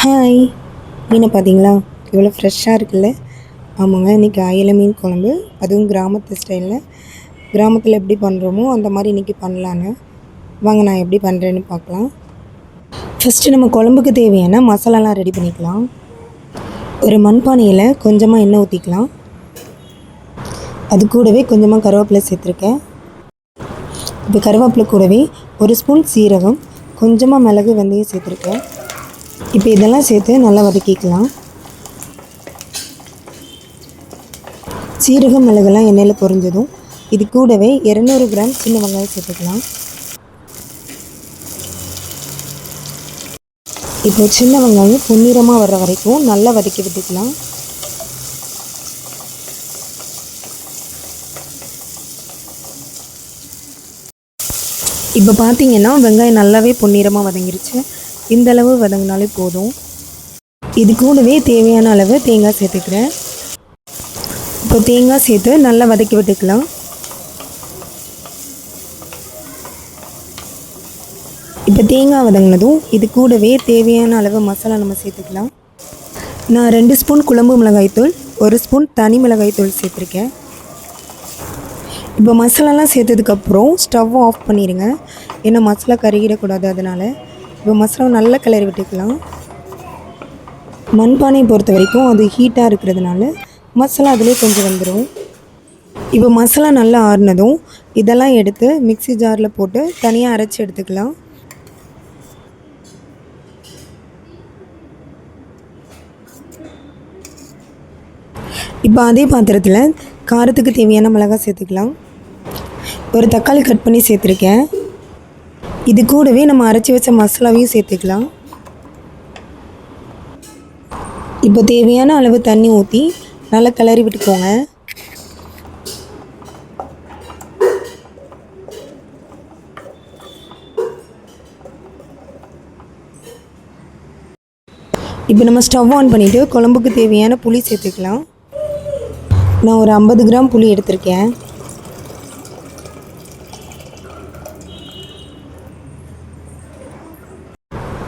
Hi, மீனை பார்த்தீங்களா? எவ்வளோ ஃப்ரெஷ்ஷாக இருக்குல்ல. ஆமாங்க, இன்றைக்கி அயில மீன் குழம்பு, அதுவும் கிராமத்து ஸ்டைலில். கிராமத்தில் எப்படி பண்ணுறோமோ அந்த மாதிரி இன்றைக்கி பண்ணலான்னு வாங்க, நான் எப்படி பண்ணுறேன்னு பார்க்கலாம். ஃபஸ்ட்டு நம்ம குழம்புக்கு தேவையான மசாலாலாம் ரெடி பண்ணிக்கலாம். ஒரு மண்பானையில் கொஞ்சமாக எண்ணெய் ஊற்றிக்கலாம். அது கூடவே கொஞ்சமாக கருவேப்பிலை சேர்த்துருக்கேன். இப்போ கருவேப்பிலை கூடவே ஒரு ஸ்பூன் சீரகம், கொஞ்சமாக மிளகு, வெந்தயம் சேர்த்துருக்கேன். இப்போ இதெல்லாம் சேர்த்து நல்லா வதக்கிக்கலாம். சீரகம், மிளகுலாம் எண்ணெயில் பொரிஞ்சதும் இது கூடவே 200 கிராம் சின்ன வெங்காயம் சேர்த்துக்கலாம். இப்போ சின்ன வெங்காயம் பொன்னிறமாக வர்ற வரைக்கும் நல்லா வதக்கி விட்டுக்கலாம். இப்போ பார்த்தீங்கன்னா வெங்காயம் நல்லாவே பொன்னிறமாக வதங்கிருச்சு. இந்தளவு வதங்கினாலே போதும். இது கூடவே தேவையான அளவு தேங்காய் சேர்த்துக்கிறேன். இப்போ தேங்காய் சேர்த்து நல்லா வதக்கி விட்டுக்கலாம். இப்போ தேங்காய் வதங்கினதும் இது கூடவே தேவையான அளவு மசாலா நம்ம சேர்த்துக்கலாம். நான் 2 ஸ்பூன் குழம்பு மிளகாய்த்தூள், 1 ஸ்பூன் தனி மிளகாய்த்தூள் சேர்த்துருக்கேன். இப்போ மசாலாலாம் சேர்த்ததுக்கப்புறம் ஸ்டவ் ஆஃப் பண்ணிடுங்க. ஏன்னா மசாலா கருகிடக்கூடாது. அதனால் இப்போ மசாலா நல்லா கிளறி விட்டுக்கலாம். மண்பானையை பொறுத்த வரைக்கும் அது ஹீட்டாக இருக்கிறதுனால மசாலா அதிலே கொஞ்சம் வந்துடும். இப்போ மசாலா நல்லா ஆறுனதும் இதெல்லாம் எடுத்து மிக்ஸி ஜாரில் போட்டு தனியாக அரைச்சி எடுத்துக்கலாம். இப்போ அதே பாத்திரத்தில் காரத்துக்கு தேவையான மிளகாய் சேர்த்துக்கலாம். ஒரு தக்காளி கட் பண்ணி சேர்த்துருக்கேன். இது கூடவே நம்ம அரைச்சி வச்ச மசாலாவையும் சேர்த்துக்கலாம். இப்போ தேவையான அளவு தண்ணி ஊற்றி நல்லா கிளறி விட்டுக்கோங்க. இப்போ நம்ம ஸ்டவ் ஆன் பண்ணிவிட்டு குழம்புக்கு தேவையான புளி சேர்த்துக்கலாம். நான் ஒரு 50 கிராம் புளி எடுத்திருக்கேன்.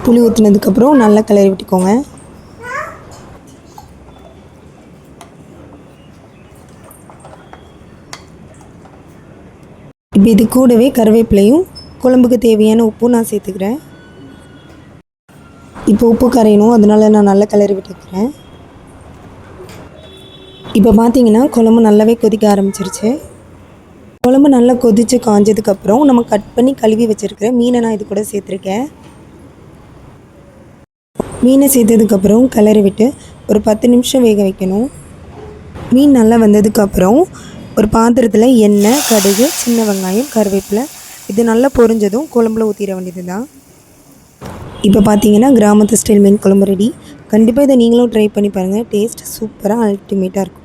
புளி ஊற்றினதுக்கப்புறம் நல்லா கிளறி விட்டுக்கோங்க. இப்போ இது கூடவே கருவேப்பிலையும் குழம்புக்கு தேவையான உப்பும் நான் சேர்த்துக்கிறேன். இப்போ உப்பு கரையணும், அதனால நான் நல்லா கிளறி விட்டுக்கிறேன். இப்போ பார்த்தீங்கன்னா குழம்பு நல்லாவே கொதிக்க ஆரம்பிச்சிருச்சு. குழம்பு நல்லா கொதித்து காஞ்சதுக்கப்புறம் நம்ம கட் பண்ணி கழுவி வச்சுருக்கிற மீனை நான் இது கூட சேர்த்துருக்கேன். மீனை சேர்த்ததுக்கப்புறம் கிளறி விட்டு ஒரு 10 நிமிஷம் வேக வைக்கணும். மீன் நல்லா வந்ததுக்கப்புறம் ஒரு பாத்திரத்தில் எண்ணெய், கடுகு, சின்ன வெங்காயம், கருவேப்பிலை இது நல்லா பொரிஞ்சதும் குழம்புல ஊற்றிட வேண்டியது தான். இப்போ பார்த்தீங்கன்னா கிராமத்து ஸ்டைல் மீன் குழம்பு ரெடி. கண்டிப்பாக இதை நீங்களும் ட்ரை பண்ணி பாருங்கள். டேஸ்ட் சூப்பராக அல்டிமேட்டாக இருக்கும்.